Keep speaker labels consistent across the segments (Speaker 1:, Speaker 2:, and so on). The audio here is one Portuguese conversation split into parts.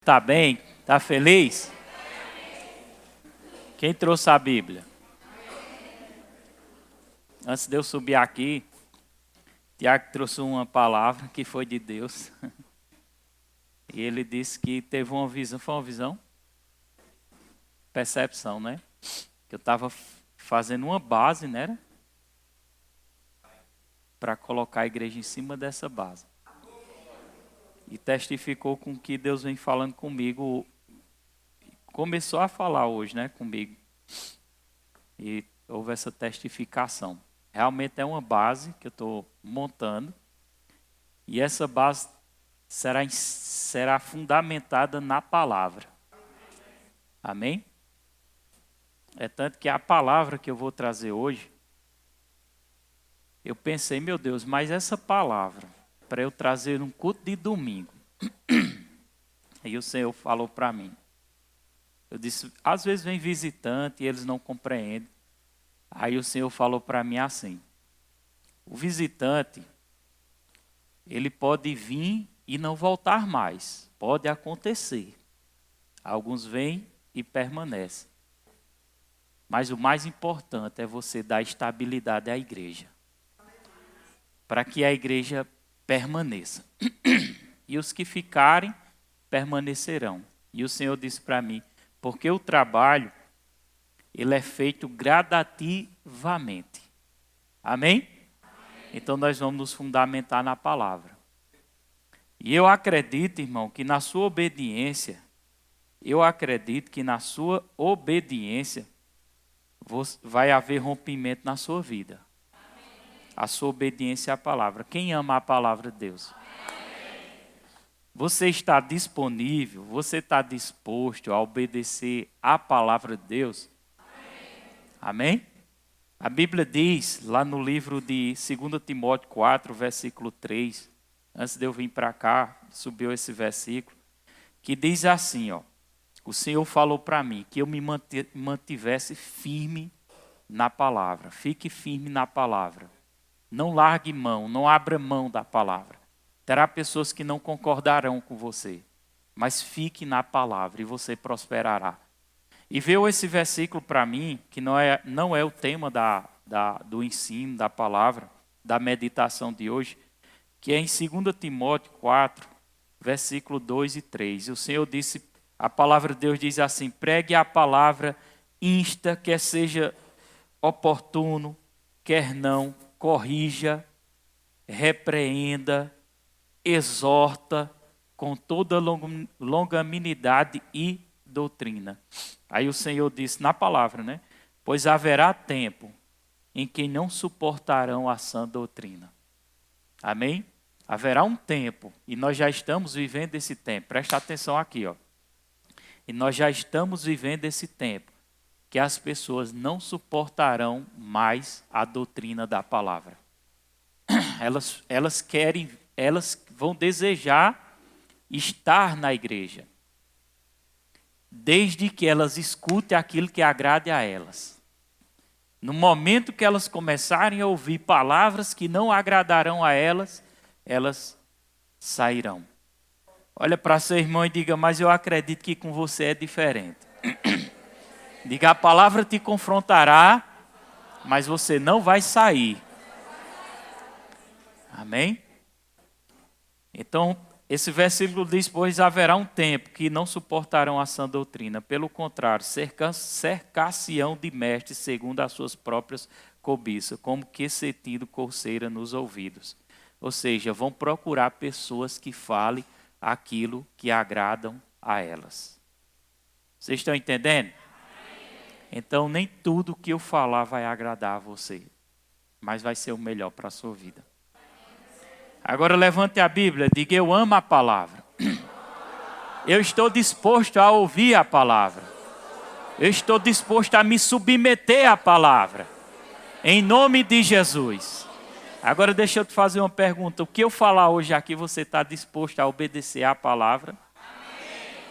Speaker 1: Tá bem? Tá feliz? Quem trouxe a Bíblia? Antes de eu subir aqui, Tiago trouxe uma palavra que foi de Deus. E ele disse que teve uma visão. Foi uma visão? Percepção, né? Que eu estava fazendo uma base, né? Para colocar a igreja em cima dessa base. E testificou com que Deus vem falando comigo. Começou a falar hoje, né? Comigo. E houve essa testificação. Realmente é uma base que eu estou montando. E essa base será fundamentada na palavra. Amém? É tanto que a palavra que eu vou trazer hoje, eu pensei, meu Deus, mas essa palavra, para eu trazer num culto de domingo. Aí o Senhor falou para mim. Eu disse, às vezes vem visitante e eles não compreendem. Aí o Senhor falou para mim assim, o visitante, ele pode vir e não voltar mais. Pode acontecer. Alguns vêm e permanecem. Mas o mais importante é você dar estabilidade à igreja. Para que a igreja permaneça. E os que ficarem, permanecerão. E o Senhor disse para mim, porque o trabalho, ele é feito gradativamente. Amém? Então nós vamos nos fundamentar na palavra. E eu acredito, irmão, que na sua obediência, vai haver rompimento na sua vida. A sua obediência à palavra. Quem ama a palavra de Deus? Você está disponível, você está disposto a obedecer à palavra de Deus? Amém? A Bíblia diz, lá no livro de 2 Timóteo 4, versículo 3, antes de eu vir para cá, subiu esse versículo, que diz assim, ó, o Senhor falou para mim que eu me mantivesse firme na palavra. Fique firme na palavra. Não largue mão, não abra mão da palavra. Terá pessoas que não concordarão com você, mas fique na palavra e você prosperará. E veio esse versículo para mim, que não é o tema do ensino, da palavra, da meditação de hoje, que é em 2 Timóteo 4, versículo 2 e 3. E o Senhor disse, a palavra de Deus diz assim, pregue a palavra, insta, quer seja oportuno, quer não, corrija, repreenda, exorta com toda longanimidade e doutrina. Aí o Senhor disse na palavra, né? Pois haverá tempo em que não suportarão a sã doutrina. Amém? Haverá um tempo, e nós já estamos vivendo esse tempo. Presta atenção aqui, ó. E nós já estamos vivendo esse tempo, que as pessoas não suportarão mais a doutrina da palavra. Elas vão desejar estar na igreja, desde que elas escutem aquilo que agrade a elas. No momento que elas começarem a ouvir palavras que não agradarão a elas, elas sairão. Olha para seu irmão e diga, mas eu acredito que com você é diferente. Diga, a palavra te confrontará, mas você não vai sair. Amém? Então, esse versículo diz, pois haverá um tempo que não suportarão a sã doutrina. Pelo contrário, cercar-se-ão de mestres segundo as suas próprias cobiças, como que sentindo coceira nos ouvidos. Ou seja, vão procurar pessoas que falem aquilo que agradam a elas. Vocês estão entendendo? Então, nem tudo que eu falar vai agradar a você, mas vai ser o melhor para a sua vida. Agora levante a Bíblia, diga, eu amo a palavra. Eu estou disposto a ouvir a palavra. Eu estou disposto a me submeter à palavra. Em nome de Jesus. Agora deixa eu te fazer uma pergunta. O que eu falar hoje aqui, você está disposto a obedecer à palavra?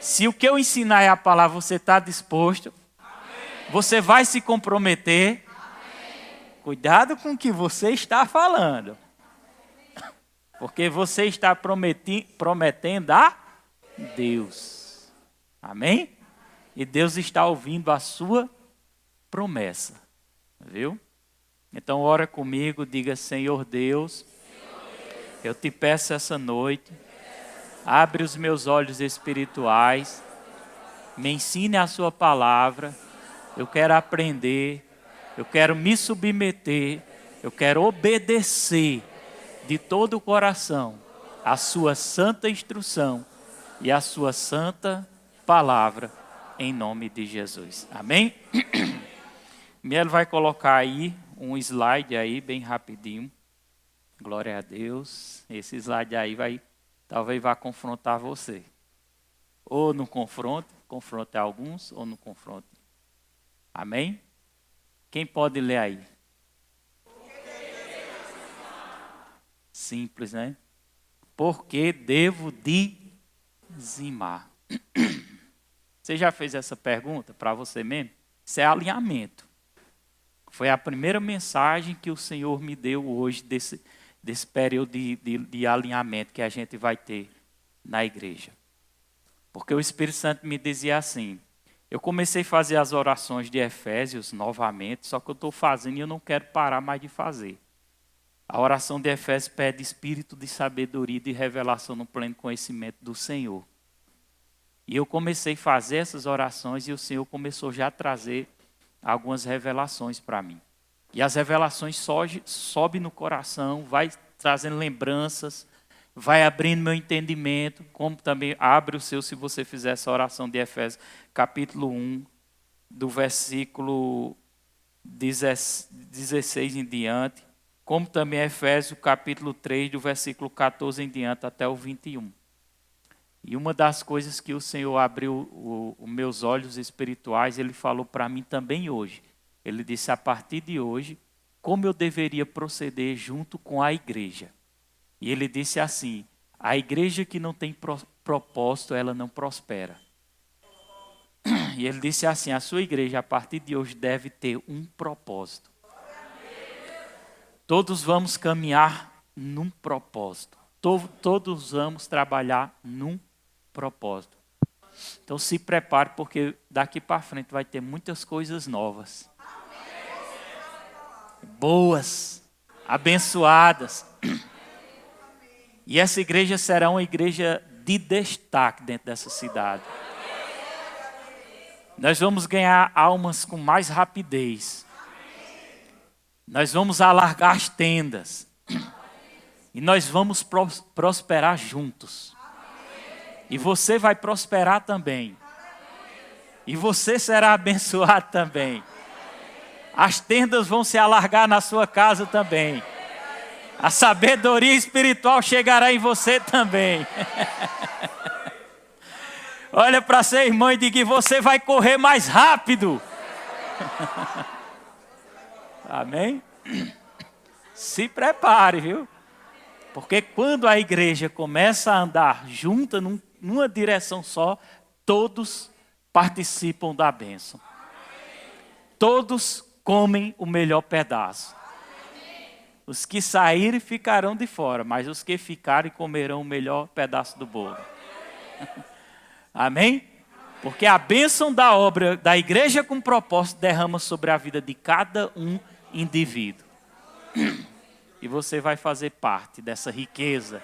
Speaker 1: Se o que eu ensinar é a palavra, você está disposto? Você vai se comprometer? Cuidado com o que você está falando. Porque você está prometendo a Deus. Amém? E Deus está ouvindo a sua promessa. Viu? Então ora comigo, diga: Senhor Deus, eu te peço essa noite, abre os meus olhos espirituais, me ensine a sua palavra, eu quero aprender, eu quero me submeter, eu quero obedecer de todo o coração a sua santa instrução e a sua santa palavra, em nome de Jesus. Amém? Mielo vai colocar aí um slide aí bem rapidinho. Glória a Deus. Esse slide aí talvez vá confrontar você. Ou não confronte alguns, ou não confronte. Amém? Quem pode ler aí? Simples, né? Porque devo dizimar. Você já fez essa pergunta para você mesmo? Isso é alinhamento. Foi a primeira mensagem que o Senhor me deu hoje desse período de alinhamento que a gente vai ter na igreja. Porque o Espírito Santo me dizia assim, eu comecei a fazer as orações de Efésios novamente, só que eu estou fazendo e eu não quero parar mais de fazer. A oração de Efésios pede espírito de sabedoria e de revelação no pleno conhecimento do Senhor. E eu comecei a fazer essas orações e o Senhor começou já a trazer algumas revelações para mim. E as revelações sobem no coração, vai trazendo lembranças, vai abrindo meu entendimento, como também abre o seu se você fizer essa oração de Efésios, capítulo 1, do versículo 16 em diante, como também Efésios, capítulo 3, do versículo 14 em diante até o 21. E uma das coisas que o Senhor abriu os meus olhos espirituais, Ele falou para mim também hoje. Ele disse, a partir de hoje, como eu deveria proceder junto com a igreja. E Ele disse assim, a igreja que não tem propósito, ela não prospera. E Ele disse assim, a sua igreja, a partir de hoje, deve ter um propósito. Todos vamos caminhar num propósito. Todos vamos trabalhar num propósito. Então se prepare, porque daqui para frente vai ter muitas coisas novas. Boas, abençoadas. E essa igreja será uma igreja de destaque dentro dessa cidade. Nós vamos ganhar almas com mais rapidez. Nós vamos alargar as tendas. E nós vamos prosperar juntos. E você vai prosperar também. E você será abençoado também. As tendas vão se alargar na sua casa também. A sabedoria espiritual chegará em você também. Olha para seu irmão e diga que você vai correr mais rápido. Amém? Se prepare, viu? Porque quando a igreja começa a andar junta numa direção só, todos participam da bênção. Todos comem o melhor pedaço. Os que saírem ficarão de fora, mas os que ficarem comerão o melhor pedaço do bolo. Amém? Porque a bênção da obra da igreja com propósito derrama sobre a vida de cada um indivíduo. E você vai fazer parte dessa riqueza,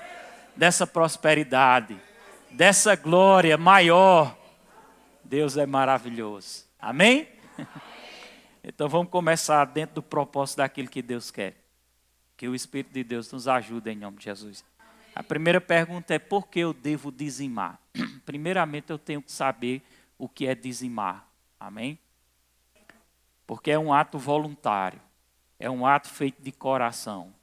Speaker 1: dessa prosperidade, dessa glória maior. Deus é maravilhoso. Amém? Então vamos começar dentro do propósito daquilo que Deus quer. Que o Espírito de Deus nos ajude em nome de Jesus. A primeira pergunta é: por que eu devo dizimar? Primeiramente eu tenho que saber o que é dizimar. Amém? Porque é um ato voluntário. É um ato feito de coração.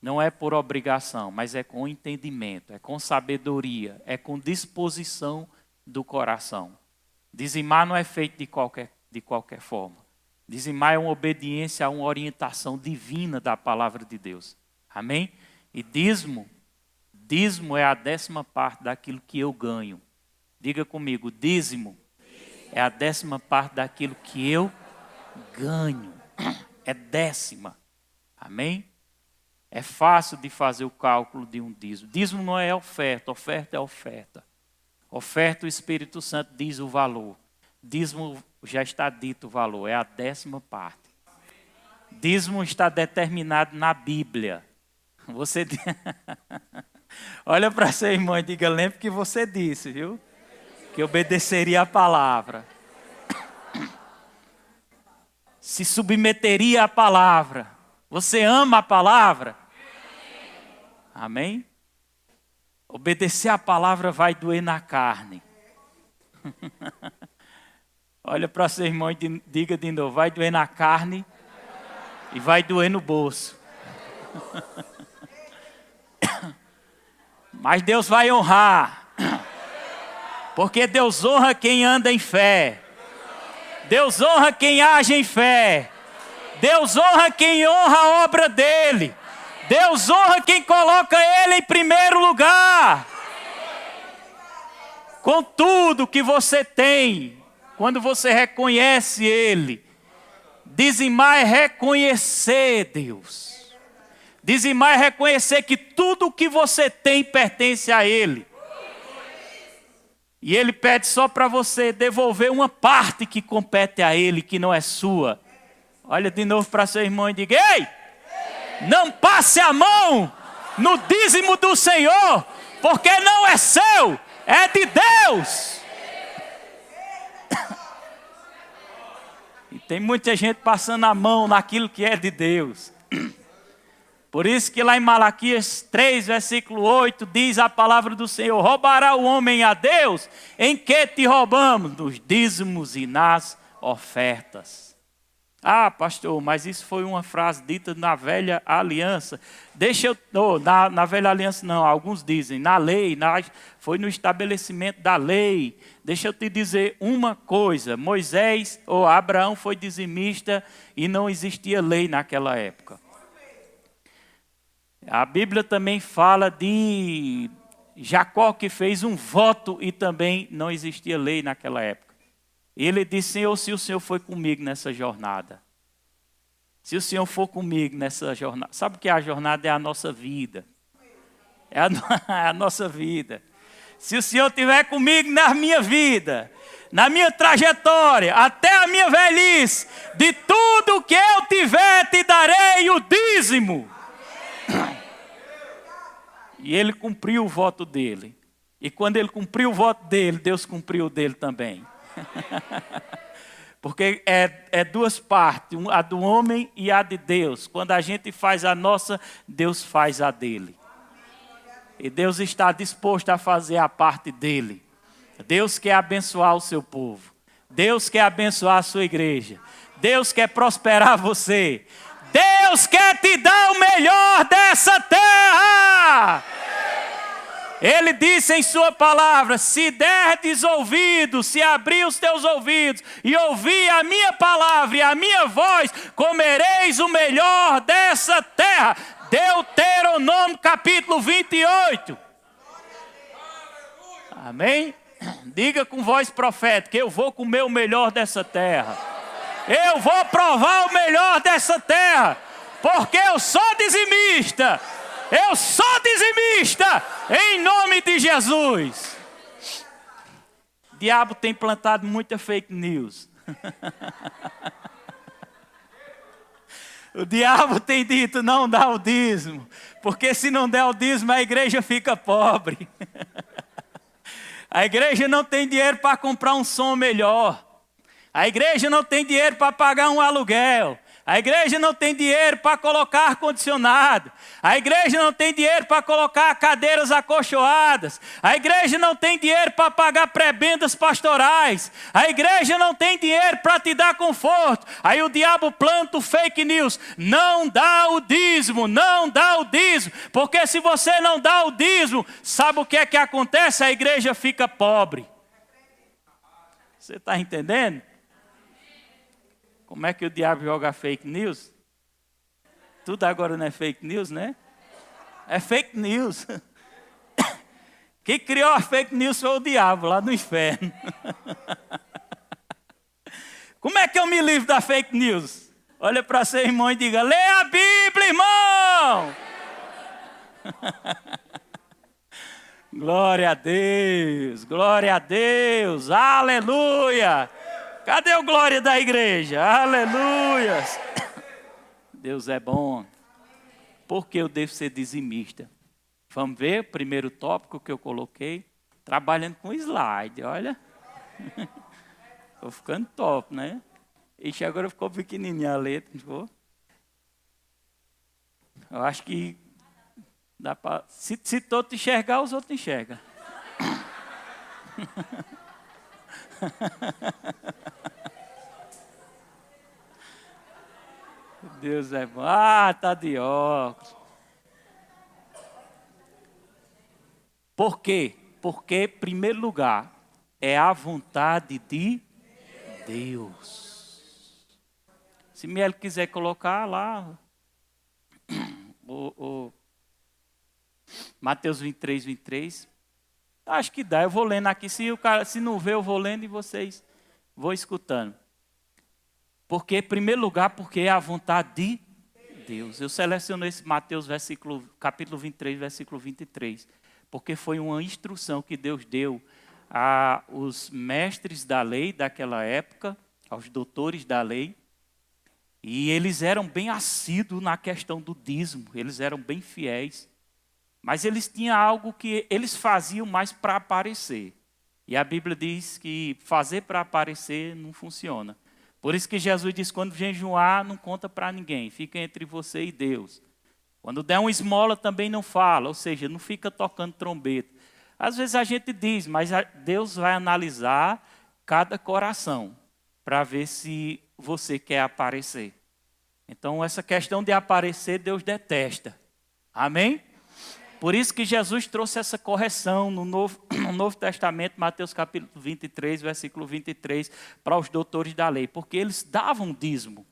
Speaker 1: Não é por obrigação, mas é com entendimento, é com sabedoria, é com disposição do coração. Dizimar não é feito de qualquer forma. Dizimar é uma obediência a uma orientação divina da palavra de Deus. Amém? E dízimo é a 10ª daquilo que eu ganho. Diga comigo, dízimo é a 10ª daquilo que eu ganho. É 10ª. Amém? É fácil de fazer o cálculo de um dízimo. Dízimo não é oferta, oferta é oferta. Oferta, o Espírito Santo diz o valor. Dízimo já está dito o valor, é a 10ª parte. Dízimo está determinado na Bíblia. Você olha para seu irmão e diga, lembre que você disse, viu? Que obedeceria a palavra. Se submeteria à palavra. Você ama a palavra? Amém? Obedecer a palavra vai doer na carne. Olha para seu irmão e diga de novo, vai doer na carne e vai doer no bolso. Mas Deus vai honrar. Porque Deus honra quem anda em fé. Deus honra quem age em fé. Deus honra quem honra a obra dele. Deus honra quem coloca ele em primeiro lugar. Com tudo que você tem, quando você reconhece ele, dizimar é reconhecer Deus. Dizimar é reconhecer que tudo que você tem pertence a ele. E ele pede só para você devolver uma parte que compete a ele, que não é sua. Olha de novo para seu irmão e diga, ei, não passe a mão no dízimo do Senhor, porque não é seu, é de Deus. E tem muita gente passando a mão naquilo que é de Deus. Por isso que lá em Malaquias 3, versículo 8, diz a palavra do Senhor, roubará o homem a Deus? Em que te roubamos? Nos dízimos e nas ofertas. Ah, pastor, mas isso foi uma frase dita na velha aliança. Na velha aliança não, alguns dizem, na lei, foi no estabelecimento da lei. Deixa eu te dizer uma coisa, Moisés ou Abraão foi dizimista e não existia lei naquela época. A Bíblia também fala de Jacó que fez um voto e também não existia lei naquela época. Ele disse, Senhor, se o Senhor foi comigo nessa jornada. Se o Senhor for comigo nessa jornada. Sabe o que é a jornada? É a nossa vida. É a nossa vida. Se o Senhor estiver comigo na minha vida, na minha trajetória, até a minha velhice, de tudo que eu tiver, te darei o dízimo. E ele cumpriu o voto dele. E quando ele cumpriu o voto dele, Deus cumpriu o dele também. Porque é duas partes, a do homem e a de Deus. Quando a gente faz a nossa, Deus faz a dele. E Deus está disposto a fazer a parte dele. Deus quer abençoar o seu povo. Deus quer abençoar a sua igreja. Deus quer prosperar você. Deus quer te dar o melhor dessa terra. Ele disse em sua palavra, se derdes ouvidos, se abrir os teus ouvidos e ouvir a minha palavra e a minha voz, comereis o melhor dessa terra. Deuteronômio capítulo 28. Amém? Diga com voz profética, eu vou comer o melhor dessa terra. Eu vou provar o melhor dessa terra, porque eu sou dizimista. Eu sou dizimista, em nome de Jesus. O diabo tem plantado muita fake news. O diabo tem dito, não dá o dízimo, porque se não der o dízimo, a igreja fica pobre. A igreja não tem dinheiro para comprar um som melhor. A igreja não tem dinheiro para pagar um aluguel. A igreja não tem dinheiro para colocar ar-condicionado. A igreja não tem dinheiro para colocar cadeiras acolchoadas. A igreja não tem dinheiro para pagar prebendas pastorais. A igreja não tem dinheiro para te dar conforto. Aí o diabo planta o fake news. Não dá o dízimo, não dá o dízimo. Porque se você não dá o dízimo, sabe o que é que acontece? A igreja fica pobre. Você está entendendo? Como é que o diabo joga fake news? Tudo agora não é fake news, né? É fake news. Quem criou a fake news foi o diabo lá no inferno. Como é que eu me livro da fake news? Olha para seu irmão e diga, lê a Bíblia, irmão! Glória a Deus, glória a Deus, aleluia. Cadê o glória da igreja? Aleluia. Deus é bom. Por que eu devo ser dizimista? Vamos ver o primeiro tópico que eu coloquei. Trabalhando com slide, olha. Estou ficando top, né? Ixi, agora ficou pequenininha a letra, não ficou? Eu acho que dá para... Se todos enxergar, os outros enxergam. Deus é bom. Ah, tá de óculos. Por quê? Porque, em primeiro lugar, é a vontade de Deus. Se Miel quiser colocar lá, o Mateus 23, 23, acho que dá. Eu vou lendo aqui. Se não vê, eu vou lendo e vocês vão escutando. Porque, em primeiro lugar, porque é a vontade de Deus. Eu selecionei esse Mateus capítulo 23, versículo 23. Porque foi uma instrução que Deus deu aos mestres da lei daquela época, aos doutores da lei. E eles eram bem assíduos na questão do dízimo, eles eram bem fiéis. Mas eles tinham algo que eles faziam mais para aparecer. E a Bíblia diz que fazer para aparecer não funciona. Por isso que Jesus diz, quando jejuar, não conta para ninguém, fica entre você e Deus. Quando der uma esmola, também não fala, ou seja, não fica tocando trombeta. Às vezes a gente diz, mas Deus vai analisar cada coração para ver se você quer aparecer. Então, essa questão de aparecer, Deus detesta. Amém? Por isso que Jesus trouxe essa correção no Novo Testamento, Mateus capítulo 23, versículo 23, para os doutores da lei. Porque eles davam dízimo.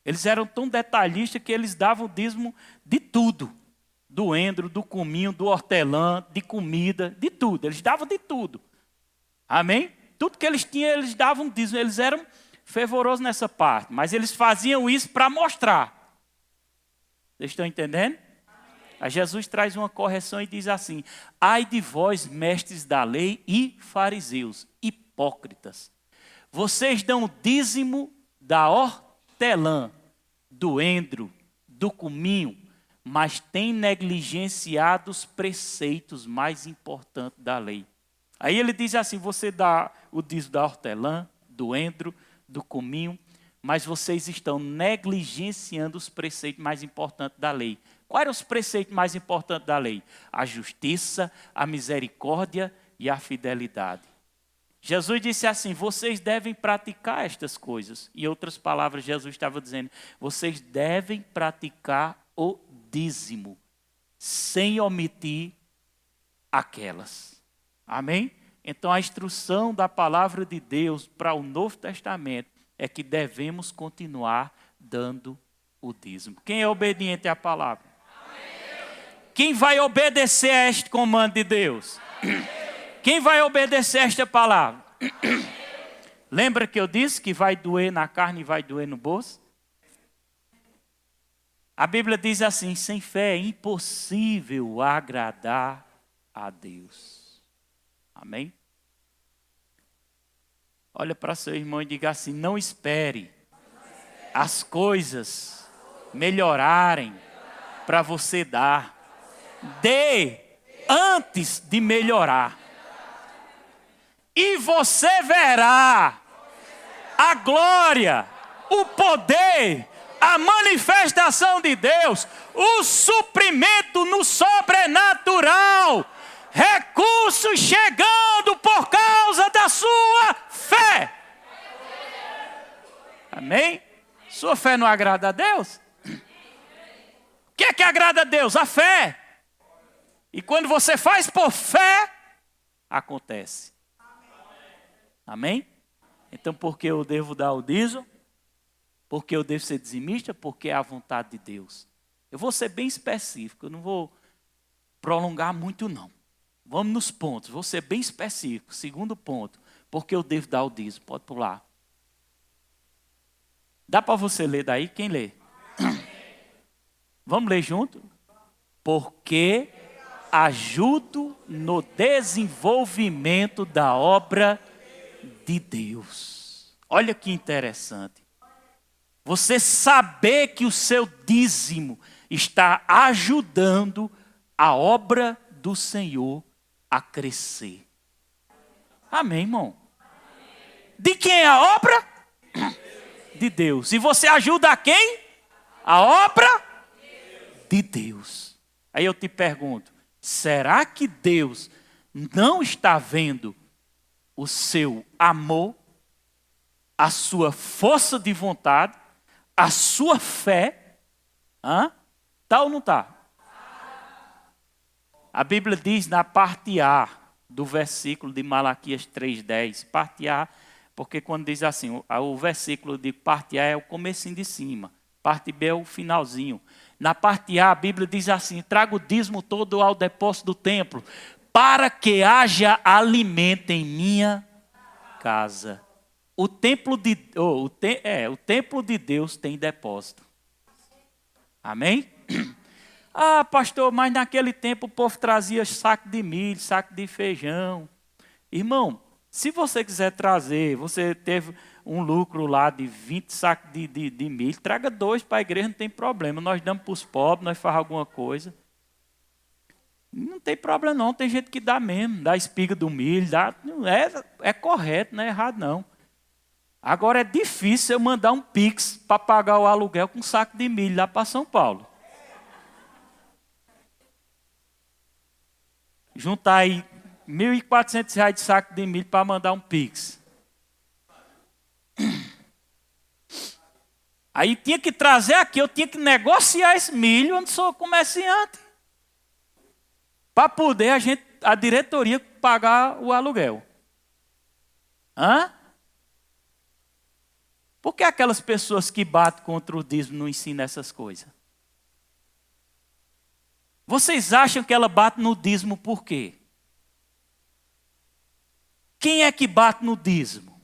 Speaker 1: Eles eram tão detalhistas que eles davam dízimo de tudo. Do endro, do cominho, do hortelã, de comida, de tudo. Eles davam de tudo. Amém? Tudo que eles tinham, eles davam dízimo. Eles eram fervorosos nessa parte. Mas eles faziam isso para mostrar. Vocês estão entendendo? Aí Jesus traz uma correção e diz assim: ai de vós, mestres da lei e fariseus, hipócritas. Vocês dão dízimo da hortelã, do endro, do cominho, mas têm negligenciado os preceitos mais importantes da lei. Aí ele diz assim: você dá o dízimo da hortelã, do endro, do cominho, mas vocês estão negligenciando os preceitos mais importantes da lei. Quais eram os preceitos mais importantes da lei? A justiça, a misericórdia e a fidelidade. Jesus disse assim: vocês devem praticar estas coisas. Em outras palavras, Jesus estava dizendo: vocês devem praticar o dízimo, sem omitir aquelas. Amém? Então a instrução da palavra de Deus para o Novo Testamento é que devemos continuar dando o dízimo. Quem é obediente à palavra? Quem vai obedecer a este comando de Deus? Quem vai obedecer a esta palavra? Lembra que eu disse que vai doer na carne e vai doer no bolso? A Bíblia diz assim: sem fé é impossível agradar a Deus. Amém? Olha para seu irmão e diga assim: não espere as coisas melhorarem para você dar. Dê antes de melhorar. E você verá a glória, o poder, a manifestação de Deus, o suprimento no sobrenatural, recursos chegando por causa da sua fé. Amém? Sua fé não agrada a Deus? O que é que agrada a Deus? A fé. E quando você faz por fé, acontece. Amém? Então, por que eu devo dar o dízimo? Porque eu devo ser dizimista? Porque é a vontade de Deus. Eu vou ser bem específico, eu não vou prolongar muito não. Vamos nos pontos, vou ser bem específico. Segundo ponto, porque eu devo dar o dízimo? Pode pular. Dá para você ler daí? Quem lê? Vamos ler junto? Porque ajudo no desenvolvimento da obra de Deus. Olha que interessante. Você saber que o seu dízimo está ajudando a obra do Senhor a crescer. Amém, irmão? De quem é a obra? De Deus. E você ajuda a quem? A obra de Deus. Aí eu te pergunto, será que Deus não está vendo o seu amor, a sua força de vontade, a sua fé? Tá ou não tá? A Bíblia diz na parte A do versículo de Malaquias 3:10, parte A, porque quando diz assim, o versículo de parte A é o comecinho de cima, parte B é o finalzinho. Na parte A, a Bíblia diz assim, traga o dízimo todo ao depósito do templo, para que haja alimento em minha casa. O templo de Deus tem depósito. Amém? Ah, pastor, mas naquele tempo o povo trazia saco de milho, saco de feijão. Irmão, se você quiser trazer, você teve um lucro lá de 20 sacos de milho, traga 2 para a igreja, não tem problema. Nós damos para os pobres, nós fazemos alguma coisa. Não tem problema não, tem gente que dá mesmo, dá espiga do milho, é correto, não é errado não. Agora é difícil eu mandar um Pix para pagar o aluguel com um saco de milho lá para São Paulo. Juntar aí R$1.400 de saco de milho para mandar um Pix. Aí tinha que trazer aqui, eu tinha que negociar esse milho onde sou comerciante. Para poder a diretoria pagar o aluguel. Por que aquelas pessoas que batem contra o dízimo não ensinam essas coisas? Vocês acham que ela bate no dízimo por quê? Quem é que bate no dízimo?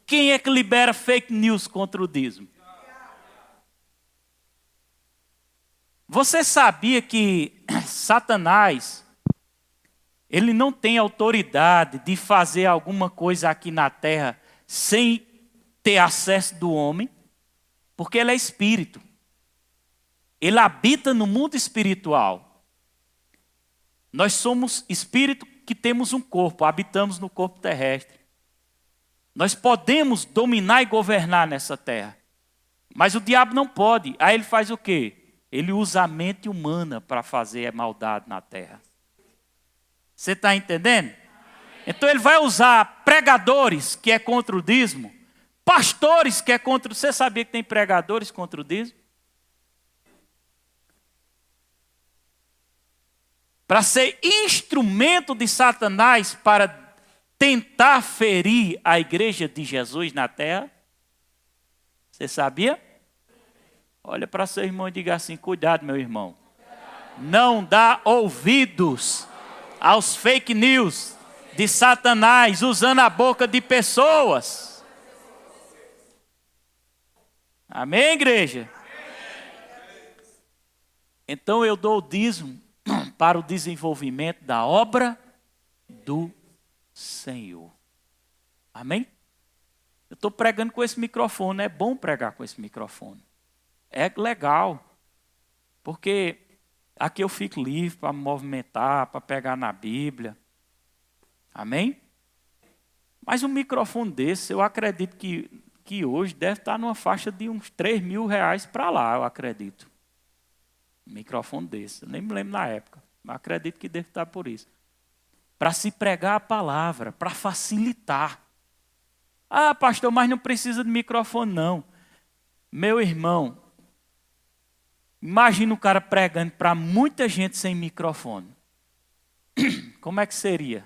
Speaker 1: Quem é que libera fake news contra o dízimo? Você sabia que Satanás, ele não tem autoridade de fazer alguma coisa aqui na terra sem ter acesso do homem? Porque ele é espírito. Ele habita no mundo espiritual. Nós somos espírito que temos um corpo, habitamos no corpo terrestre. Nós podemos dominar e governar nessa terra. Mas o diabo não pode. Aí ele faz o quê? Ele usa a mente humana para fazer a maldade na terra. Você está entendendo? Então ele vai usar pregadores que é contra o dízimo, pastores que é contra... Você sabia que tem pregadores contra o dízimo? Para ser instrumento de Satanás para tentar ferir a igreja de Jesus na terra. Você sabia? Olha para seu irmão e diga assim, cuidado meu irmão. Não dá ouvidos aos fake news de Satanás usando a boca de pessoas. Amém, igreja? Então eu dou o dízimo para o desenvolvimento da obra do Senhor. Amém? Eu estou pregando com esse microfone, é bom pregar com esse microfone. É legal, porque aqui eu fico livre para me movimentar, para pegar na Bíblia. Amém? Mas um microfone desse, eu acredito que hoje deve estar numa faixa de uns R$3.000 para lá, eu acredito. Um microfone desse, eu nem me lembro na época, mas acredito que deve estar por isso. Para se pregar a palavra, para facilitar. Ah, pastor, mas não precisa de microfone não. Meu irmão, imagina o cara pregando para muita gente sem microfone. Como é que seria?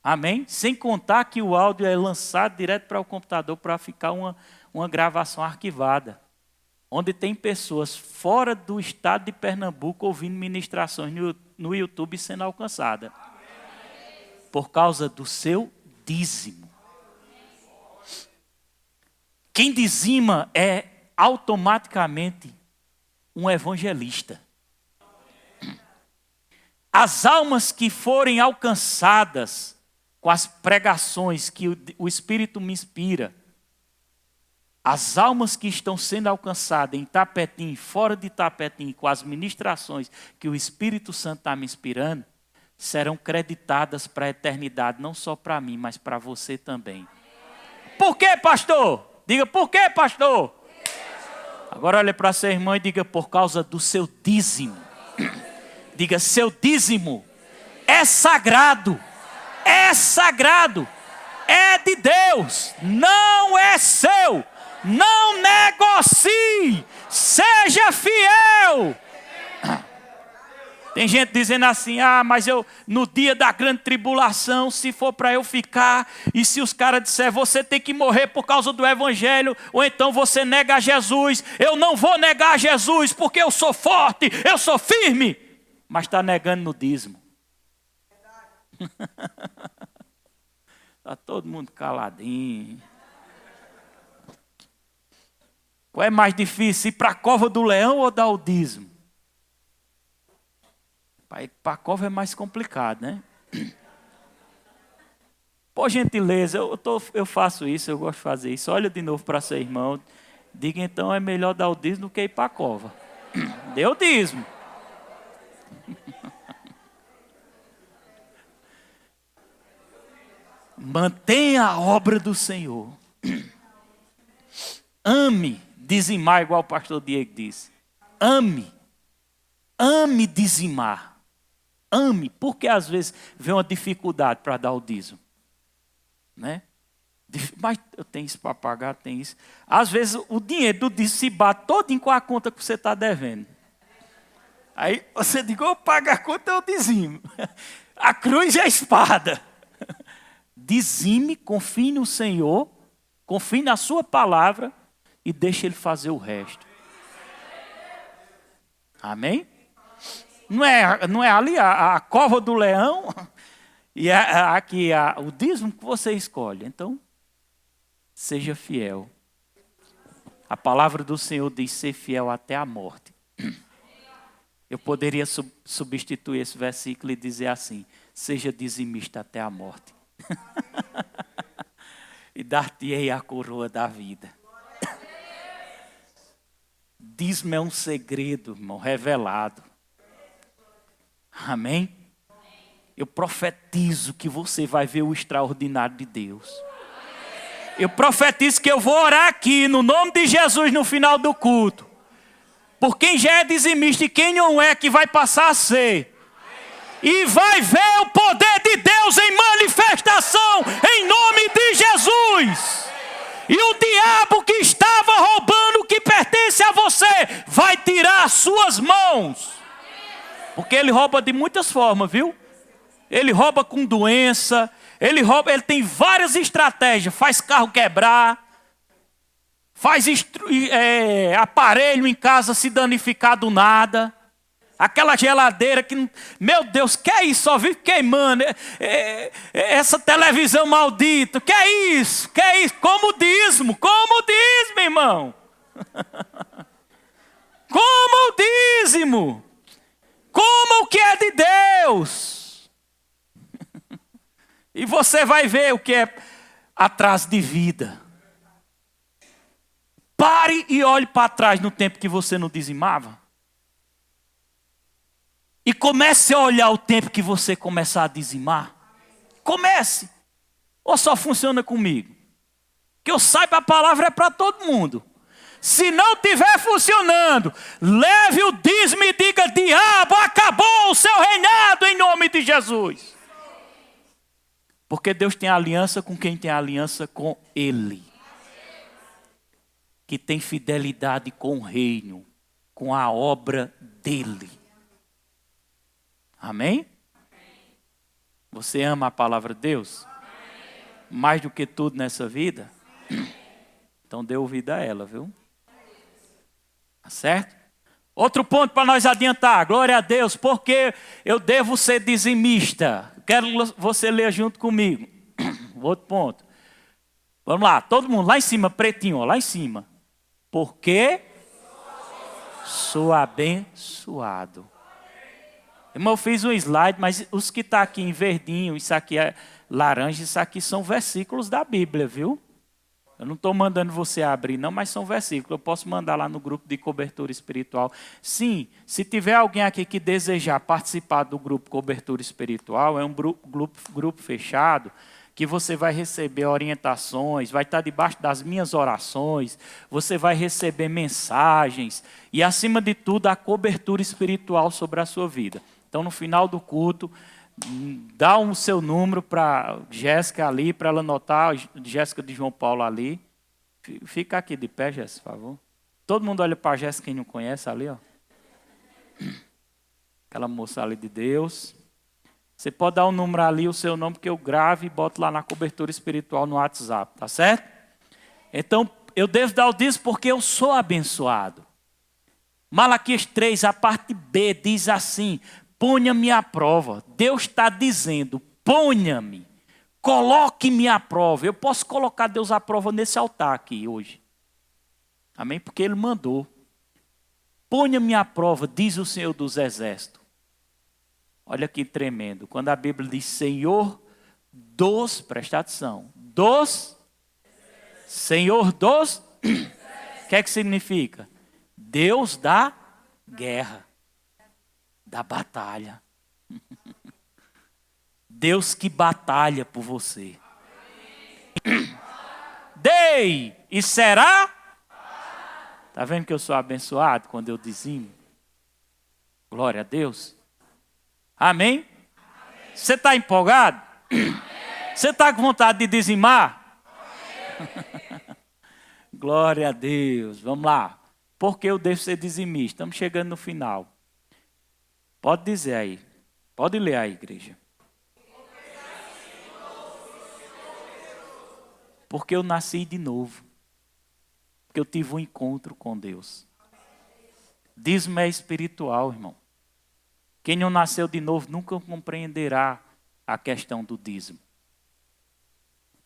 Speaker 1: Amém? Sem contar que o áudio é lançado direto para o computador para ficar uma gravação arquivada. Onde tem pessoas fora do estado de Pernambuco ouvindo ministrações no YouTube sendo alcançada. Por causa do seu dízimo. Quem dizima é automaticamente um evangelista. As almas que forem alcançadas com as pregações que o Espírito me inspira, as almas que estão sendo alcançadas em Tapetim, fora de Tapetim, com as ministrações que o Espírito Santo está me inspirando, serão creditadas para a eternidade, não só para mim, mas para você também. Por quê, pastor? Diga, por quê, pastor? Agora olha para seu irmão e diga, por causa do seu dízimo. Diga, seu dízimo é sagrado. É sagrado. É de Deus. Não é seu. Não negocie. Seja fiel. Tem gente dizendo assim, mas eu no dia da grande tribulação, se for para eu ficar, e se os caras disserem, você tem que morrer por causa do evangelho, ou então você nega Jesus, eu não vou negar Jesus, porque eu sou forte, eu sou firme, mas está negando no dízimo. Está todo mundo caladinho. Qual é mais difícil, ir para a cova do leão ou dar o dízimo? Para a cova é mais complicado, né? Por gentileza, eu faço isso, eu gosto de fazer isso. Olha de novo para seu irmão. Diga então, é melhor dar o dízimo do que ir para a cova. Dê o dízimo. Mantenha a obra do Senhor. Ame dizimar, igual o pastor Diego disse. Ame dizimar. Ame, porque às vezes vem uma dificuldade para dar o dízimo. Né? Mas eu tenho isso para pagar, tem isso. Às vezes o dinheiro do dízimo se bate todinho com a conta que você está devendo. Aí você diz, eu pago a conta, eu dizimo. A cruz e a espada. Dizime, confie no Senhor, confie na sua palavra e deixe Ele fazer o resto. Amém? Não é ali a cova do leão e aqui o dízimo que você escolhe. Então, seja fiel. A palavra do Senhor diz ser fiel até a morte. Eu poderia substituir esse versículo e dizer assim, seja dizimista até a morte. E dar-te-ei a coroa da vida. Dízimo é um segredo, irmão, revelado. Amém? Eu profetizo que você vai ver o extraordinário de Deus. Eu profetizo que eu vou orar aqui no nome de Jesus no final do culto. Por quem já é dizimista e quem não é, que vai passar a ser. E vai ver o poder de Deus em manifestação em nome de Jesus. E o diabo que estava roubando o que pertence a você vai tirar as suas mãos. Porque ele rouba de muitas formas, viu? Ele rouba com doença, ele tem várias estratégias, faz carro quebrar, faz aparelho em casa se danificar do nada, aquela geladeira que, meu Deus, que é isso? Só vive queimando, essa televisão maldita, que é isso? Como dízimo, irmão. Como dízimo. Como o que é de Deus. E você vai ver o que é atraso de vida. Pare e olhe para trás no tempo que você não dizimava. E comece a olhar o tempo que você começar a dizimar. Comece. Ou só funciona comigo? Que eu saiba, a palavra é para todo mundo. Se não estiver funcionando, leve o dízimo e diga, diabo, acabou o seu reinado em nome de Jesus. Porque Deus tem aliança com quem tem aliança com Ele. Que tem fidelidade com o reino, com a obra dEle. Amém? Você ama a palavra de Deus? Mais do que tudo nessa vida? Então dê ouvido a ela, viu? Certo? Outro ponto para nós adiantar, glória a Deus, porque eu devo ser dizimista. Quero você ler junto comigo. Outro ponto. Vamos lá, todo mundo lá em cima, pretinho, ó, lá em cima. Porque sou abençoado. Irmão, eu fiz um slide, mas os que estão aqui em verdinho, isso aqui é laranja, isso aqui são versículos da Bíblia, viu? Eu não estou mandando você abrir, não, mas são versículos. Eu posso mandar lá no grupo de cobertura espiritual. Sim, se tiver alguém aqui que desejar participar do grupo cobertura espiritual, é um grupo fechado, que você vai receber orientações, vai estar debaixo das minhas orações, você vai receber mensagens e, acima de tudo, a cobertura espiritual sobre a sua vida. Então, no final do culto, dá o seu número para Jéssica ali, para ela anotar, Jéssica de João Paulo ali. Fica aqui de pé, Jéssica, por favor. Todo mundo olha para a Jéssica, quem não conhece ali, ó. Aquela moça ali de Deus. Você pode dar o número ali, o seu nome, que eu grave e boto lá na cobertura espiritual no WhatsApp, tá certo? Então, eu devo dar o dízimo porque eu sou abençoado. Malaquias 3, a parte B, diz assim: ponha-me à prova. Deus está dizendo, ponha-me, coloque-me à prova. Eu posso colocar Deus à prova nesse altar aqui hoje. Amém? Porque Ele mandou. Ponha-me à prova, diz o Senhor dos Exércitos. Olha que tremendo. Quando a Bíblia diz Senhor dos, presta atenção, Senhor dos, o que é que significa? Deus da guerra, da batalha. Deus que batalha por você. Dei e será. Está vendo que eu sou abençoado quando eu dizimo? Glória a Deus. Amém? Você está empolgado? Você está com vontade de dizimar? Glória a Deus. Vamos lá. Por que eu devo ser dizimista? Estamos chegando no final. Pode dizer aí. Pode ler aí, igreja. Porque eu nasci de novo. Porque eu tive um encontro com Deus. Dízimo é espiritual, irmão. Quem não nasceu de novo nunca compreenderá a questão do dízimo.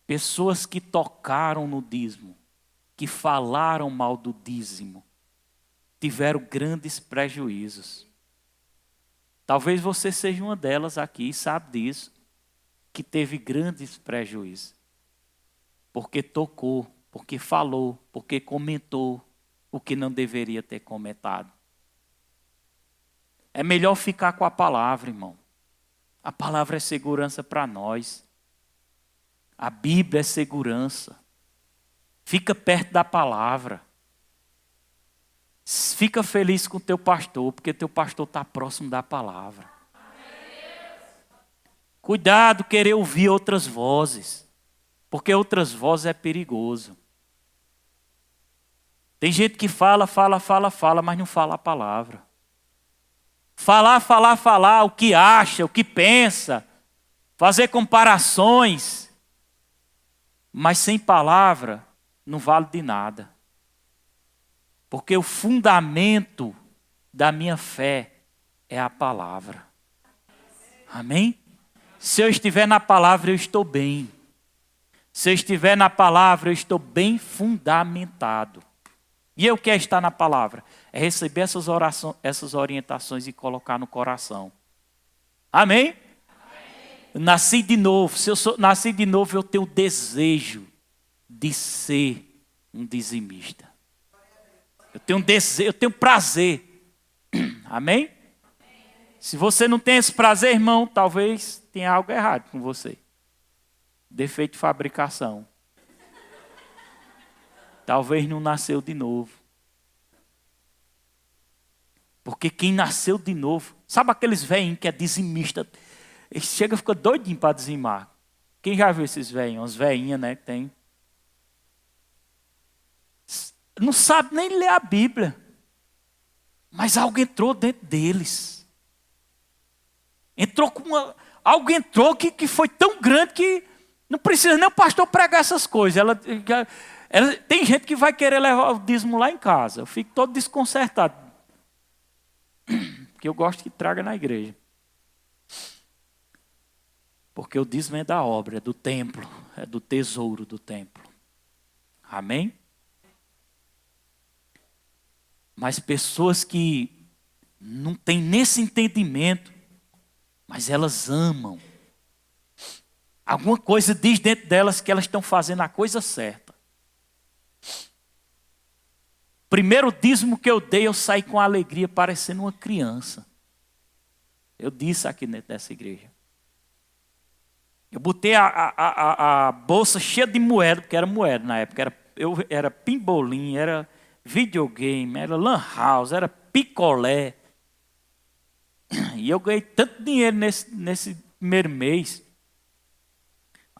Speaker 1: Pessoas que tocaram no dízimo, que falaram mal do dízimo, tiveram grandes prejuízos. Talvez você seja uma delas aqui e sabe disso, que teve grandes prejuízos. Porque tocou, porque falou, porque comentou o que não deveria ter comentado. É melhor ficar com a palavra, irmão. A palavra é segurança para nós. A Bíblia é segurança. Fica perto da palavra. Fica feliz com o teu pastor, porque teu pastor está próximo da palavra. Cuidado querer ouvir outras vozes, porque outras vozes é perigoso. Tem gente que fala, mas não fala a palavra. Falar, o que acha, o que pensa, fazer comparações, mas sem palavra não vale de nada. Porque o fundamento da minha fé é a palavra. Amém? Se eu estiver na palavra, eu estou bem. Se eu estiver na palavra, eu estou bem fundamentado. E eu quero estar na palavra. É receber essas orientações e colocar no coração. Amém? Amém. Eu nasci de novo. Se eu nasci de novo, eu tenho o desejo de ser um dizimista. Eu tenho desejo, eu tenho prazer. Amém? Se você não tem esse prazer, irmão, talvez tenha algo errado com você. Defeito de fabricação. Talvez não nasceu de novo. Porque quem nasceu de novo, sabe aqueles velhinhos que é dizimista, ele chega e fica doidinho para dizimar. Quem já viu esses velhinhos? Umas velhinhas, né, que tem. Não sabe nem ler a Bíblia. Mas algo entrou dentro deles. Algo entrou que foi tão grande que não precisa nem o pastor pregar essas coisas. Tem gente que vai querer levar o dízimo lá em casa. Eu fico todo desconcertado. Porque eu gosto que traga na igreja. Porque o dízimo é da obra, é do templo, é do tesouro do templo. Amém? Mas pessoas que não têm nesse entendimento, mas elas amam. Alguma coisa diz dentro delas que elas estão fazendo a coisa certa. Primeiro dízimo que eu dei, eu saí com alegria, parecendo uma criança. Eu disse aqui dentro dessa igreja. Eu botei a bolsa cheia de moeda, porque era moeda na época. Era pimbolim, era videogame, era lan house, era picolé. E eu ganhei tanto dinheiro nesse primeiro mês.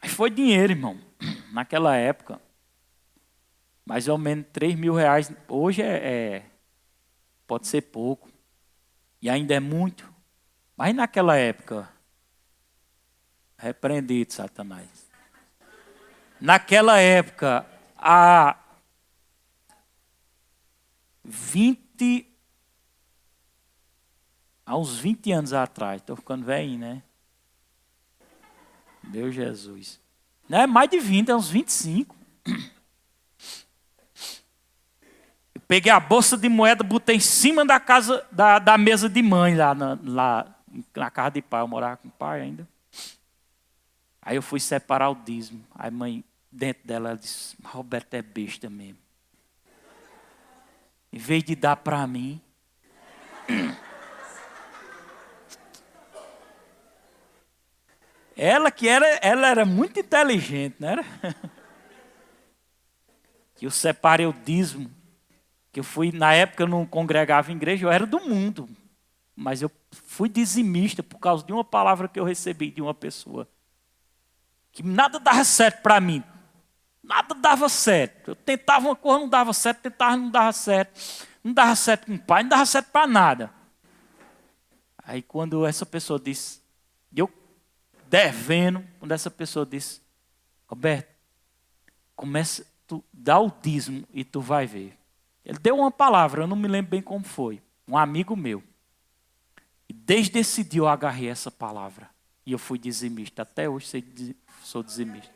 Speaker 1: Mas foi dinheiro, irmão, naquela época. Mais ou menos 3 mil reais. Hoje pode ser pouco. E ainda é muito. Mas naquela época, repreendido, Satanás. Naquela época, há uns 20 anos atrás, estou ficando velhinho, né? Meu Jesus. Não é mais de 20, é uns 25. Eu peguei a bolsa de moeda, botei em cima da casa, da mesa de mãe, lá na casa de pai. Eu morava com o pai ainda. Aí eu fui separar o dízimo. Aí a mãe, dentro dela, ela disse: Roberto é besta mesmo. Em vez de dar para mim. Ela era muito inteligente, não era? Que eu separei o dízimo. Que eu fui, na época eu não congregava em igreja, eu era do mundo. Mas eu fui dizimista por causa de uma palavra que eu recebi de uma pessoa. Que nada dava certo para mim. Nada dava certo. Eu tentava uma coisa, não dava certo, tentava, não dava certo. Não dava certo com o pai, não dava certo para nada. Aí quando essa pessoa disse, eu devendo, quando essa pessoa disse: Roberto, começa, tu dá o dízimo e tu vai ver. Ele deu uma palavra, eu não me lembro bem como foi. Um amigo meu. E desde esse dia eu agarrei essa palavra. E eu fui dizimista. Até hoje sou dizimista.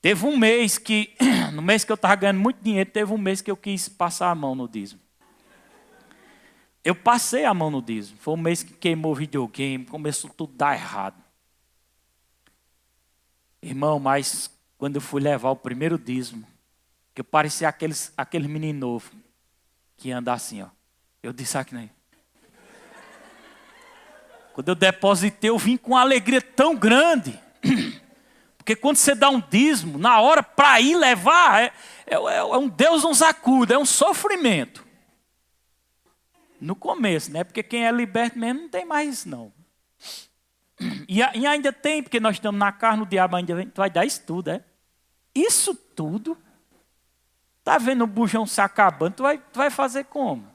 Speaker 1: Teve um mês que, no mês que eu estava ganhando muito dinheiro, teve um mês que eu quis passar a mão no dízimo. Eu passei a mão no dízimo. Foi um mês que queimou o videogame, começou tudo a dar errado. Irmão, mas quando eu fui levar o primeiro dízimo, que eu parecia aquele menino novo que anda assim, ó. Eu disse aqui, né? Quando eu depositei, eu vim com uma alegria tão grande. Porque quando você dá um dízimo, na hora para ir levar, é um Deus nos acuda, é um sofrimento. No começo, né? Porque quem é liberto mesmo não tem mais isso, não. E ainda tem, porque nós estamos na carne, o diabo ainda vai dar isso tudo, é? Isso tudo, tá vendo o bujão se acabando, tu vai fazer como?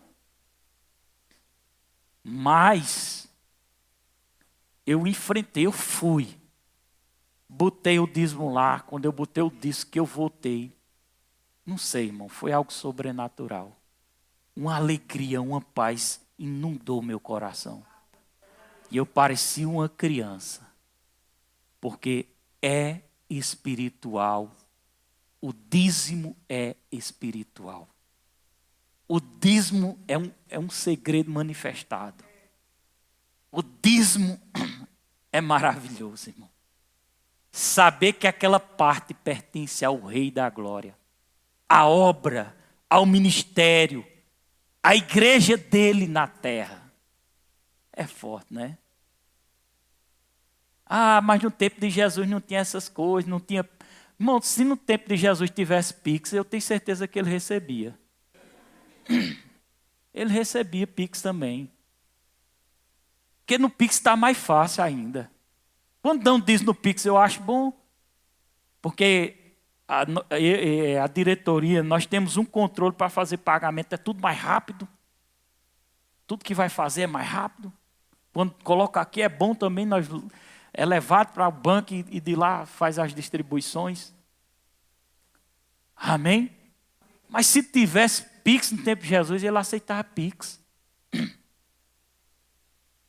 Speaker 1: Mas, eu enfrentei, eu fui. Botei o dízimo lá, quando eu botei o dízimo que eu voltei. Não sei, irmão, foi algo sobrenatural. Uma alegria, uma paz inundou meu coração. E eu parecia uma criança. Porque é espiritual. O dízimo é espiritual. O dízimo é um segredo manifestado. O dízimo é maravilhoso, irmão. Saber que aquela parte pertence ao Rei da Glória. À obra, ao ministério, à igreja dele na terra. É forte, né? Ah, mas no tempo de Jesus não tinha essas coisas, não tinha... Irmão, se no tempo de Jesus tivesse Pix, eu tenho certeza que ele recebia. Ele recebia Pix também. Porque no Pix está mais fácil ainda. Quando não diz no Pix, eu acho bom. Porque a diretoria, nós temos um controle para fazer pagamento, é tudo mais rápido. Tudo que vai fazer é mais rápido. Quando coloca aqui é bom também, é levado para o banco e de lá faz as distribuições. Amém? Mas se tivesse Pix no tempo de Jesus, ele aceitava Pix.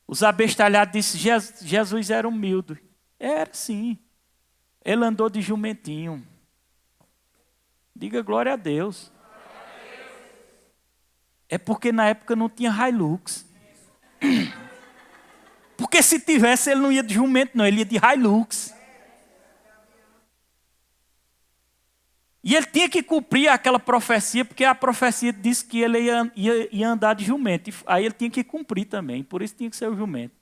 Speaker 1: Os abestalhados disseram que Jesus era humilde. Era sim. Ele andou de jumentinho. Diga glória a Deus. É porque na época não tinha Hilux. Porque se tivesse, ele não ia de jumento, não, ele ia de Hilux. E ele tinha que cumprir aquela profecia, porque a profecia disse que ele ia andar de jumento. Aí ele tinha que cumprir também, por isso tinha que ser o jumento.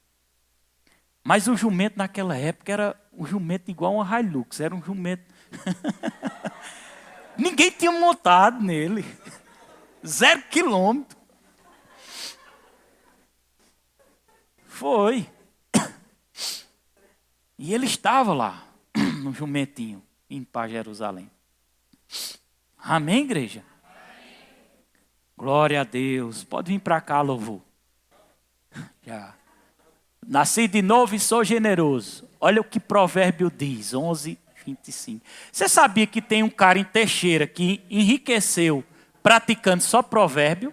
Speaker 1: Mas o jumento naquela época era um jumento igual a uma Hilux, era um jumento... Ninguém tinha montado nele. 0 quilômetro. Foi. E ele estava lá, no jumentinho, indo para Jerusalém. Amém, igreja? Amém. Glória a Deus. Pode vir para cá, louvor. Já. Nasci de novo e sou generoso. Olha o que Provérbio diz, 11:25. Você sabia que tem um cara em Teixeira que enriqueceu praticando só provérbio?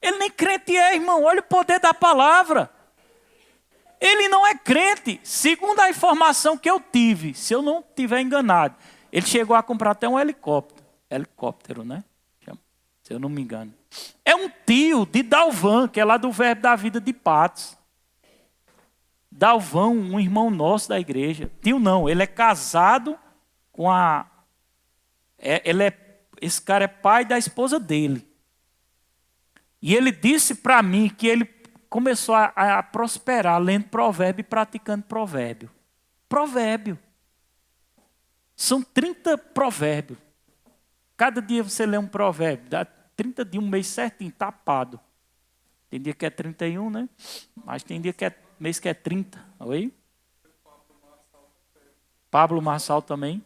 Speaker 1: Ele nem crente é, irmão. Olha o poder da palavra. Ele não é crente. Segundo a informação que eu tive, se eu não estiver enganado, ele chegou a comprar até um helicóptero. Helicóptero, né? Se eu não me engano. É um tio de Dalvan, que é lá do Verbo da Vida de Patos. Dalvan, um irmão nosso da igreja. Tio não, ele é casado com a... Esse cara é pai da esposa dele. E ele disse para mim que ele começou a prosperar lendo provérbio e praticando provérbio. Provérbio. São 30 provérbios. Cada dia você lê um provérbio. Dá 30 dias, um mês certinho, tapado. Tem dia que é 31, né? Mas tem dia que é mês que é 30. Oi? Pablo Marçal também.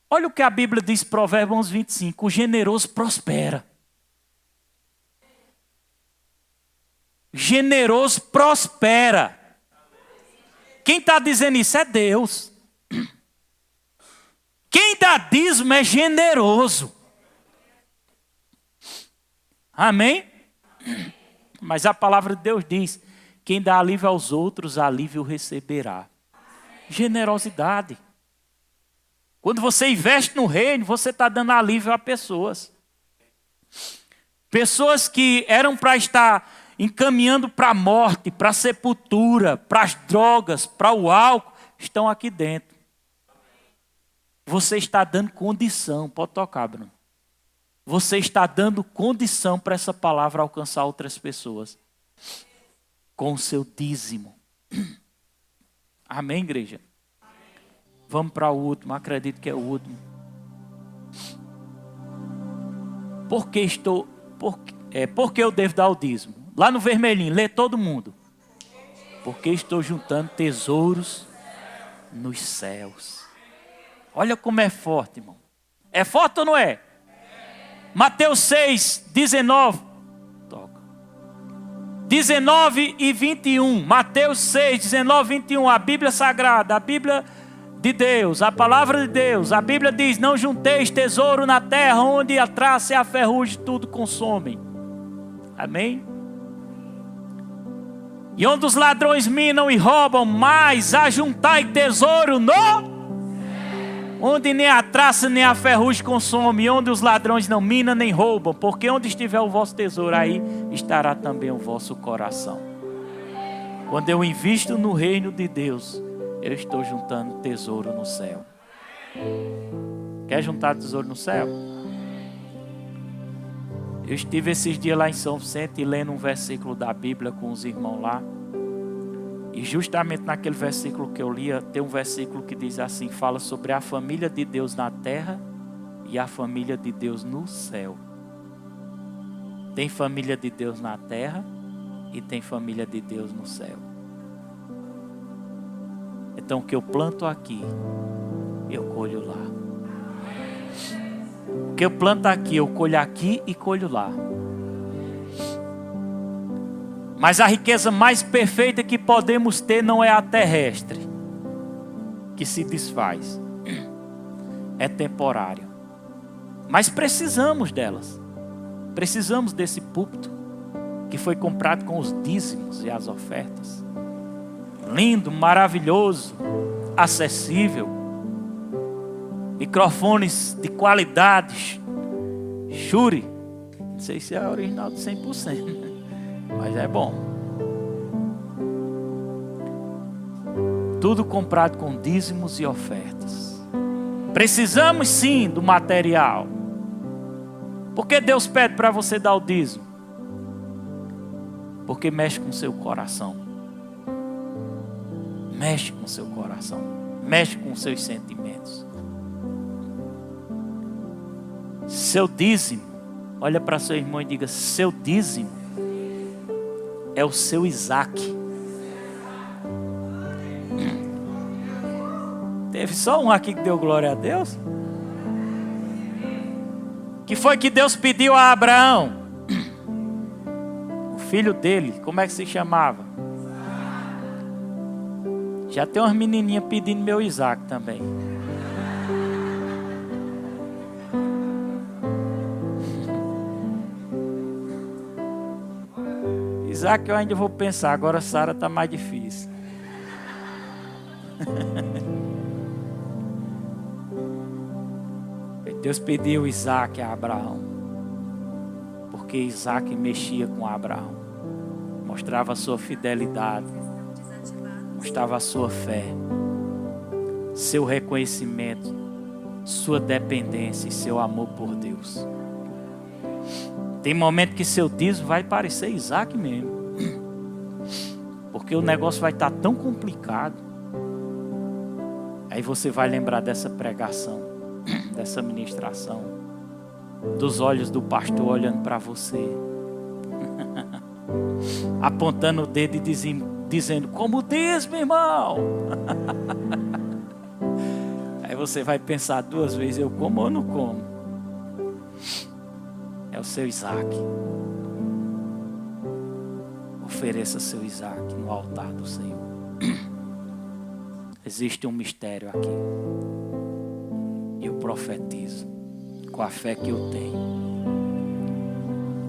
Speaker 1: Olha o que a Bíblia diz, Provérbios 11:25. O generoso prospera. Generoso prospera. Quem está dizendo isso é Deus. Quem dá dízimo é generoso. Amém? Mas a palavra de Deus diz: quem dá alívio aos outros, alívio receberá. Generosidade. Quando você investe no reino, você está dando alívio a pessoas. Pessoas que eram para estar encaminhando para a morte, para a sepultura, para as drogas, para o álcool, estão aqui dentro. Você está dando condição, pode tocar, Bruno. Você está dando condição para essa palavra alcançar outras pessoas. Com o seu dízimo. Amém, igreja? Vamos para o último, acredito que é o último. Por que eu devo dar o dízimo? Lá no vermelhinho, lê todo mundo. Porque estou juntando tesouros nos céus. Olha como é forte, irmão. É forte ou não é? Mateus 6:19. Toca. 19 e 21. Mateus 6:19 e 21. A Bíblia Sagrada, a Bíblia de Deus, a palavra de Deus. A Bíblia diz: não junteis tesouro na terra, onde a traça e a ferrugem tudo consomem. Amém? E onde os ladrões minam e roubam, mas ajuntai tesouro no... onde nem a traça nem a ferrugem consome, e onde os ladrões não minam nem roubam, porque onde estiver o vosso tesouro, aí estará também o vosso coração. Quando eu invisto no reino de Deus, eu estou juntando tesouro no céu. Quer juntar tesouro no céu? Eu estive esses dias lá em São Vicente lendo um versículo da Bíblia com os irmãos lá. E justamente naquele versículo que eu lia, tem um versículo que diz assim, fala sobre a família de Deus na terra e a família de Deus no céu. Tem família de Deus na terra e tem família de Deus no céu. Então o que eu planto aqui, eu colho lá. O que eu planto aqui, eu colho aqui e colho lá. Mas a riqueza mais perfeita que podemos ter não é a terrestre, que se desfaz. É temporária. Mas precisamos delas. Precisamos desse púlpito que foi comprado com os dízimos e as ofertas. Lindo, maravilhoso, acessível. Microfones de qualidade. Shure. Não sei se é original de 100%, mas é bom. Tudo comprado com dízimos e ofertas. Precisamos sim do material. Por que Deus pede para você dar o dízimo? Porque mexe com o seu coração. Mexe com o seu coração. Mexe com os seus sentimentos. Seu dízimo, olha para seu irmão e diga: seu dízimo é o seu Isaac. Teve só um aqui que deu glória a Deus? Que foi que Deus pediu a Abraão? O filho dele, como é que se chamava? Já tem umas menininhas pedindo meu Isaac também. Isaac eu ainda vou pensar, agora Sara está mais difícil. Deus pediu Isaac a Abraão, porque Isaac mexia com Abraão, mostrava a sua fidelidade, mostrava a sua fé, seu reconhecimento, sua dependência e seu amor por Deus. Tem momento que seu dízimo vai parecer Isaac mesmo, porque o negócio vai estar tão complicado. Aí você vai lembrar dessa pregação, dessa ministração, dos olhos do pastor olhando para você, apontando o dedo e dizendo: como diz, meu irmão? Aí você vai pensar duas vezes: eu como ou não como? É o seu Isaac. Ofereça seu Isaac no altar do Senhor. Existe um mistério aqui. Eu profetizo, com a fé que eu tenho,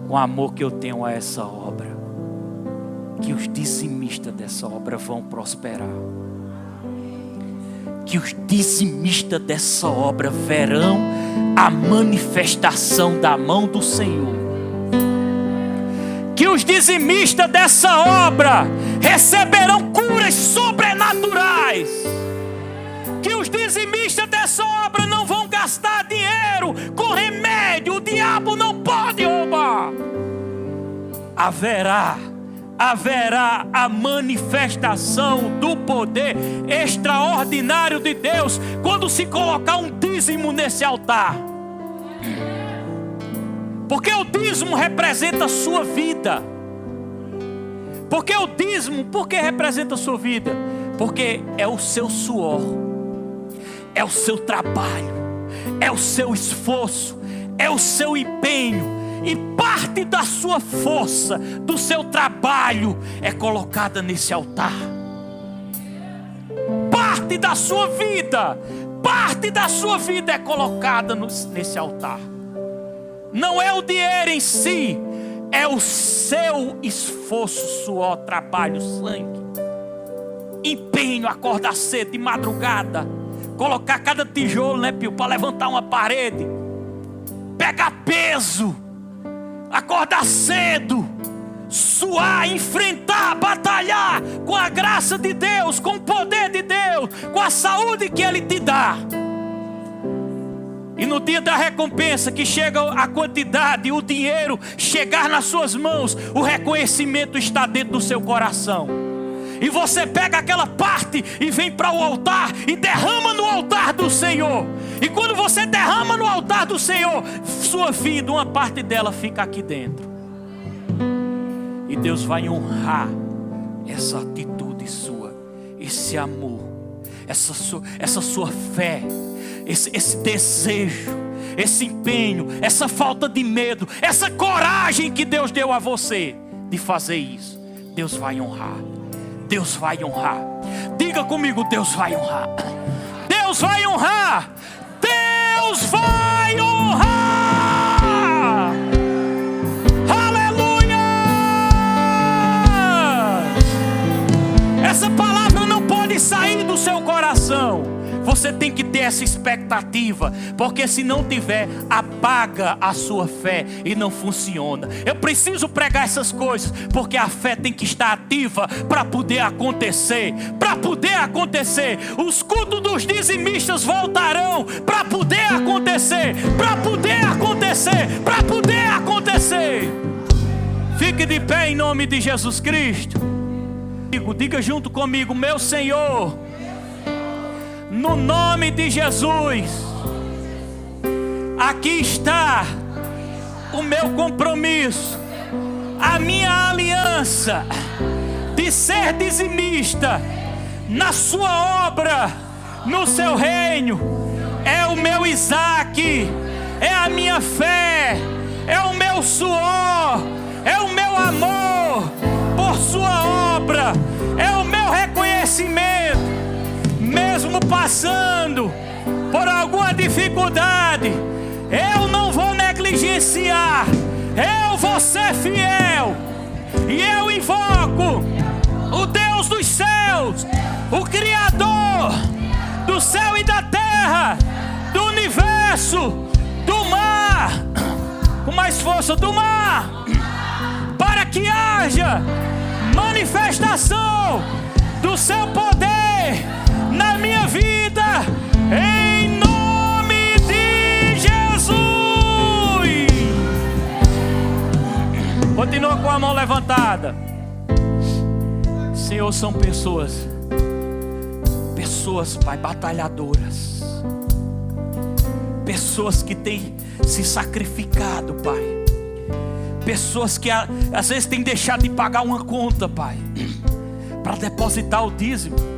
Speaker 1: com o amor que eu tenho a essa obra, que os dizimistas dessa obra vão prosperar. Que os dizimistas dessa obra verão a manifestação da mão do Senhor. Que os dizimistas dessa obra receberão curas sobrenaturais. Que os dizimistas dessa obra não vão gastar dinheiro com remédio. O diabo não pode roubar. Haverá a manifestação do poder extraordinário de Deus quando se colocar um dízimo nesse altar. Porque o dízimo representa a sua vida. Porque o dízimo, por que representa a sua vida? Porque é o seu suor, é o seu trabalho, é o seu esforço, é o seu empenho. E parte da sua força, do seu trabalho, é colocada nesse altar. Parte da sua vida é colocada nesse altar. Não é o dinheiro em si, é o seu esforço, suor, trabalho, sangue, empenho, acordar cedo de madrugada, colocar cada tijolo, né, Pio, para levantar uma parede, pegar peso, acordar cedo, suar, enfrentar, batalhar com a graça de Deus, com o poder de Deus, com a saúde que Ele te dá. E no dia da recompensa, que chega a quantidade, o dinheiro chegar nas suas mãos, o reconhecimento está dentro do seu coração. E você pega aquela parte e vem para o altar e derrama no altar do Senhor. E quando você derrama no altar do Senhor, sua vida, uma parte dela fica aqui dentro. E Deus vai honrar essa atitude sua, esse amor, essa sua fé, esse desejo, esse empenho, essa falta de medo, essa coragem que Deus deu a você de fazer isso. Deus vai honrar. Deus vai honrar. Diga comigo: Deus vai honrar. Deus vai honrar. Deus vai honrar. Aleluia! Essa palavra não pode sair do seu coração. Você Você tem que ter essa expectativa, porque se não tiver, apaga a sua fé e não funciona. Eu preciso pregar essas coisas, porque a fé tem que estar ativa para poder acontecer. Para poder acontecer, os cultos dos dizimistas voltarão para poder acontecer, para poder acontecer, para poder acontecer. Fique de pé em nome de Jesus Cristo. Diga junto comigo: meu Senhor, no nome de Jesus, aqui está o meu compromisso, a minha aliança de ser dizimista na sua obra, no seu reino. É o meu Isaac, é a minha fé, é o meu suor, é o meu amor por sua obra, é o meu reconhecimento. Mesmo passando por alguma dificuldade, eu não vou negligenciar, eu vou ser fiel. E eu invoco o Deus dos céus, o Criador do céu e da terra, do universo, do mar, com mais força, do mar, para que haja manifestação do seu poder na minha vida, em nome de Jesus. Continua com a mão levantada. Senhor, são pessoas, Pai, batalhadoras, pessoas que têm se sacrificado, Pai, pessoas que às vezes têm deixado de pagar uma conta, Pai, para depositar o dízimo.